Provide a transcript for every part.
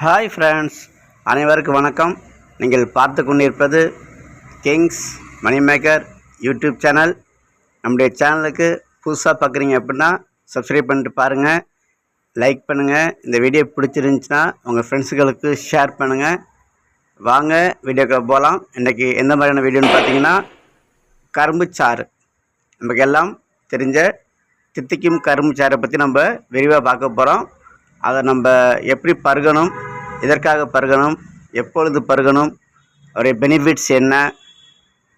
Hi friends, அனைவருக்கும் வணக்கம். நீங்கள் பார்த்து கொண்டிருப்பது கிங்ஸ் மணி மேக்கர் யூடியூப் சேனல். நம்முடைய சேனலுக்கு புதுசாக பார்க்குறீங்க அப்படின்னா சப்ஸ்கிரைப் பண்ணிட்டு பாருங்கள், லைக் பண்ணுங்கள். இந்த வீடியோ பிடிச்சிருந்துச்சுன்னா உங்கள் ஃப்ரெண்ட்ஸுகளுக்கு ஷேர் பண்ணுங்கள். வாங்க வீடியோக்கு போகலாம். இன்றைக்கி எந்த மாதிரியான வீடியோன்னு பார்த்தீங்கன்னா, கரும்பு சாறு. நமக்கு எல்லாம் தெரிஞ்ச தித்திக்கும் கரும்பு சாறை பற்றி நம்ம விரிவாக பார்க்க போகிறோம். அதை நம்ம எப்படி பருகணும், எதற்காக பருகணும், எப்பொழுது பருகணும், அவருடைய பெனிஃபிட்ஸ் என்ன,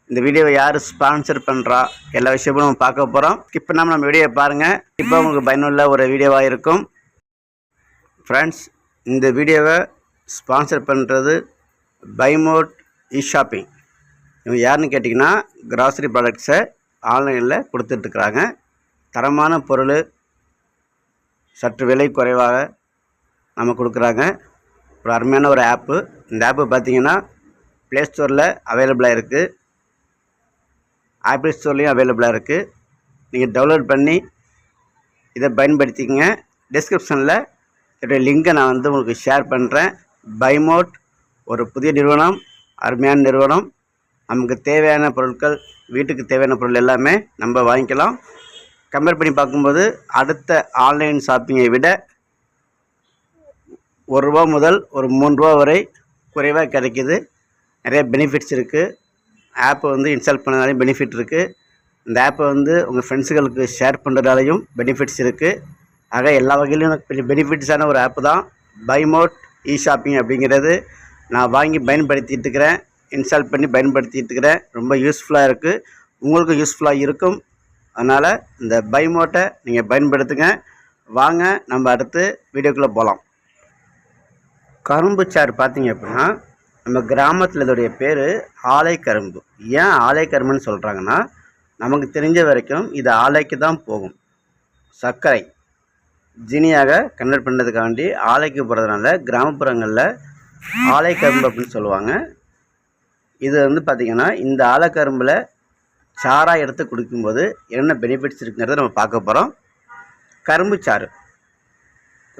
இந்த வீடியோவை யார் ஸ்பான்சர் பண்ணுறா, எல்லா விஷயமும் நம்ம பார்க்க போகிறோம். ஸ்கிப் பண்ணாமல் நம்ம வீடியோவை பாருங்கள். இப்போ உங்களுக்கு பயனுள்ள ஒரு வீடியோவாக இருக்கும். ஃப்ரெண்ட்ஸ், இந்த வீடியோவை ஸ்பான்சர் பண்ணுறது பைமோட் ஷாப்பிங். இவங்க யாருன்னு கேட்டிங்கன்னா, கிராசரி ப்ராடக்ட்ஸை ஆன்லைனில் கொடுத்துட்ருக்குறாங்க. தரமான பொருள் சற்று விலை குறைவாக நம்ம கொடுக்குறாங்க. ஒரு அருமையான ஒரு ஆப்பு. இந்த ஆப்பு பார்த்திங்கன்னா ப்ளே ஸ்டோரில் அவைலபிளாக இருக்குது, ஆப்பிள் ஸ்டோர்லேயும் அவைலபிளாக இருக்குது. நீங்கள் டவுன்லோட் பண்ணி இதை பயன்படுத்திக்கங்க. டிஸ்கிரிப்ஷனில் இதோடைய லிங்கை நான் உங்களுக்கு ஷேர் பண்ணுறேன். பைமோட் ஒரு புதிய நிறுவனம், அருமையான நிறுவனம். நமக்கு தேவையான பொருட்கள், வீட்டுக்கு தேவையான பொருள் எல்லாமே நம்ம வாங்கிக்கலாம். கம்பேர் பண்ணி பார்க்கும்போது அடுத்த ஆன்லைன் ஷாப்பிங்கை விட ₹1 முதல் ஒரு ₹3 வரை குறைவாக கிடைக்கிது. நிறைய பெனிஃபிட்ஸ் இருக்குது. ஆப்பை இன்ஸ்டால் பண்ணதாலையும் பெனிஃபிட் இருக்குது. இந்த ஆப்பை உங்கள் ஃப்ரெண்ட்ஸுகளுக்கு ஷேர் பண்ணுறதாலையும் பெனிஃபிட்ஸ் இருக்குது. ஆக எல்லா வகையிலும் பெனிஃபிட்ஸான ஒரு ஆப்பு தான் பைமோட் ஷாப்பிங் அப்படிங்கிறது. நான் வாங்கி பயன்படுத்திகிட்டு இருக்கிறேன், இன்ஸ்டால் பண்ணி பயன்படுத்திகிட்டு இருக்கிறேன். ரொம்ப யூஸ்ஃபுல்லாக இருக்குது, உங்களுக்கும் யூஸ்ஃபுல்லாக இருக்கும். அதனால் இந்த பைமோட்டை நீங்கள் பயன்படுத்துங்க. வாங்க நம்ம அடுத்து வீடியோக்குள்ளே போகலாம். கரும்பு சாறு பார்த்தீங்க அப்படின்னா, நம்ம கிராமத்தில் இதோடைய பேர் ஆலை கரும்பு. ஏன் ஆலை கரும்புன்னு சொல்கிறாங்கன்னா, நமக்கு தெரிஞ்ச வரைக்கும் இது ஆலைக்கு தான் போகும். சர்க்கரை ஜீனியாக கன்வெர்ட் பண்ணுறதுக்காண்டி ஆலைக்கு போகிறதுனால கிராமப்புறங்களில் ஆலை கரும்பு அப்படின்னு சொல்லுவாங்க. இது பார்த்திங்கன்னா, இந்த ஆலை கரும்பில் சாராக எடுத்து குடிக்கும்போது என்ன பெனிஃபிட்ஸ் இருக்குங்கிறத நம்ம பார்க்க போகிறோம். கரும்பு சாறு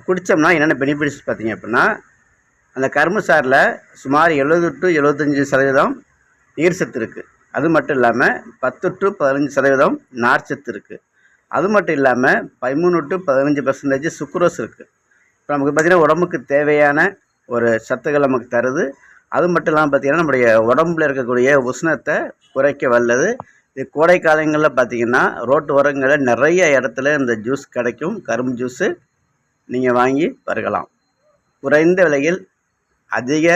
குடித்தோம்னா என்னென்ன பெனிஃபிட்ஸ் பார்த்திங்க அப்படின்னா, அந்த கரும்பு சாறில் சுமார் 70 to 75% நீர் சத்து இருக்குது. அது மட்டும் இல்லாமல் 10 to 15% நார்ச்சத்து இருக்குது. அது மட்டும் இல்லாமல் 13 to 15% சுக்ரோஸ் இருக்குது. இப்போ நமக்கு பார்த்திங்கன்னா உடம்புக்கு தேவையான ஒரு சத்துக்கள் நமக்கு தருது. அது மட்டும் இல்லாமல் பார்த்திங்கன்னா நம்முடைய உடம்புல இருக்கக்கூடிய உஷ்ணத்தை குறைக்க வல்லது. இது கோடை காலங்களில் பார்த்திங்கன்னா ரோட்டு ஓரங்களில் நிறைய இடத்துல இந்த ஜூஸ் கிடைக்கும். கரும்பு ஜூஸு நீங்கள் வாங்கி பருகலாம். குறைந்த விலையில் அதிக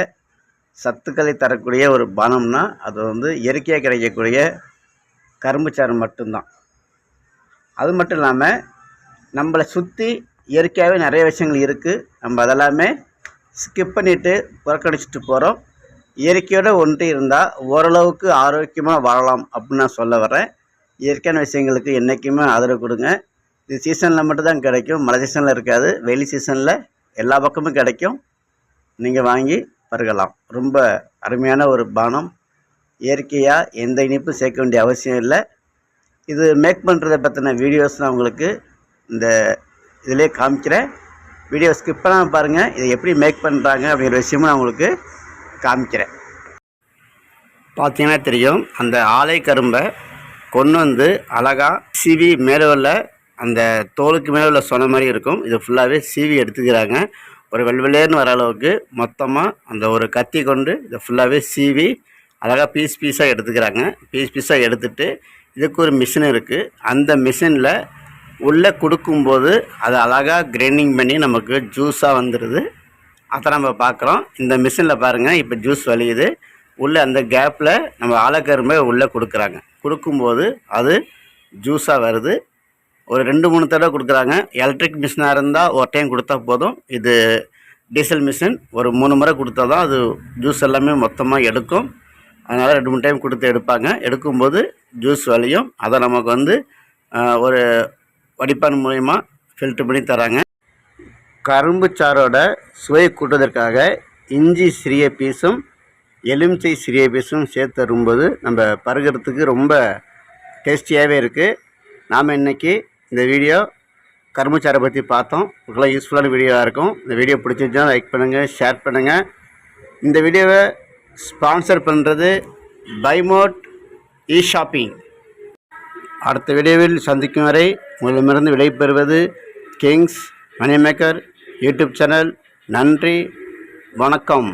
சத்துக்களை தரக்கூடிய ஒரு பானம்னா அது இயற்கையாக கிடைக்கக்கூடிய கரும்பு சாறு மட்டும்தான். அது மட்டும் இல்லாமல் நம்மளை சுற்றி இயற்கையாகவே நிறைய விஷயங்கள் இருக்குது. நம்ம அதெல்லாமே ஸ்கிப் பண்ணிவிட்டு புறக்கணிச்சிட்டு போகிறோம். இயற்கையோடு ஒன்று இருந்தால் ஓரளவுக்கு ஆரோக்கியமாக வாழலாம் அப்படின்னு நான் சொல்ல வரேன். இயற்கையான விஷயங்களுக்கு என்றைக்குமே ஆதரவு கொடுங்க. இது சீசனில் மட்டும்தான் கிடைக்கும், மழை சீசனில் இருக்காது. வெயில் சீசனில் எல்லா பக்கமும் கிடைக்கும். நீங்கள் வாங்கி பருகலாம். ரொம்ப அருமையான ஒரு பானம். இயற்கையாக எந்த இனிப்பும் சேர்க்க வேண்டிய அவசியம் இல்லை. இது மேக் பண்ணுறதை பற்றின வீடியோஸ் நான் உங்களுக்கு இந்த இதிலே காமிக்கிறேன். வீடியோ ஸ்கிப் பண்ணாமல் பாருங்கள். இதை எப்படி மேக் பண்ணுறாங்க அப்படிங்கிற விஷயமும் நான் உங்களுக்கு காமிக்கிறேன். பார்த்தீங்கன்னா தெரியும், அந்த ஆலை கரும்பை கொண்டு அழகாக சீவி மேலே உள்ள அந்த தோலுக்கு மேலே உள்ள சொன்ன மாதிரி இருக்கும். இது ஃபுல்லாகவே சீவி எடுத்துக்கிறாங்க. ஒரு வெள்வெளேன்னு வர அளவுக்கு மொத்தமாக அந்த ஒரு கத்தி கொண்டு இதை ஃபுல்லாகவே சீவி அழகாக பீஸாக எடுத்துக்கிறாங்க. பீஸாக எடுத்துகிட்டு இதுக்கு ஒரு மிஷின் இருக்குது. அந்த மிஷினில் உள்ளே கொடுக்கும்போது அதை அழகாக கிரைண்டிங் பண்ணி நமக்கு ஜூஸாக வந்துடுது. அதை நம்ம பார்க்குறோம். இந்த மிஷினில் பாருங்கள், இப்போ ஜூஸ் வலியுது. உள்ளே அந்த கேப்பில் நம்ம ஆலக்கரும்பை உள்ளே கொடுக்குறாங்க. கொடுக்கும்போது அது ஜூஸாக வருது. ஒரு 2-3 தடவை கொடுக்குறாங்க. எலக்ட்ரிக் மிஷினாக இருந்தால் ஒரு டைம் கொடுத்தா போதும். இது டீசல் மிஷின், ஒரு 3 முறை கொடுத்தா தான் அது ஜூஸ் எல்லாமே மொத்தமாக எடுக்கும். அதனால் 2-3 டைம் கொடுத்து எடுப்பாங்க. எடுக்கும்போது ஜூஸ் வலியும். அதை நமக்கு ஒரு வடிப்பான் மூலயமா ஃபில்ட்ரு பண்ணி தராங்க. கரும்பு சாரோட சுவை கூட்டுவதற்காக இஞ்சி சிறிய பீஸும் எலுமிச்சை சிறிய பீஸும் சேர்த்து தரும்போது நம்ம பருகிறதுக்கு ரொம்ப டேஸ்டியாகவே இருக்குது. நாம் இன்றைக்கி இந்த வீடியோ கரும்பு சாறை பற்றி பார்த்தோம். உங்களுக்கு யூஸ்ஃபுல்லான வீடியோவாக இருக்கும். இந்த வீடியோ பிடிச்சிருந்தா லைக் பண்ணுங்கள், ஷேர் பண்ணுங்கள். இந்த வீடியோவை ஸ்பான்சர் பண்ணுறது பைமோட் ஷாப்பிங். அடுத்த வீடியோவில் சந்திக்கும் வரை உங்களிடமிருந்து விடைபெறுவது கிங்ஸ் மணி மேக்கர் யூடியூப் சேனல். நன்றி, வணக்கம்.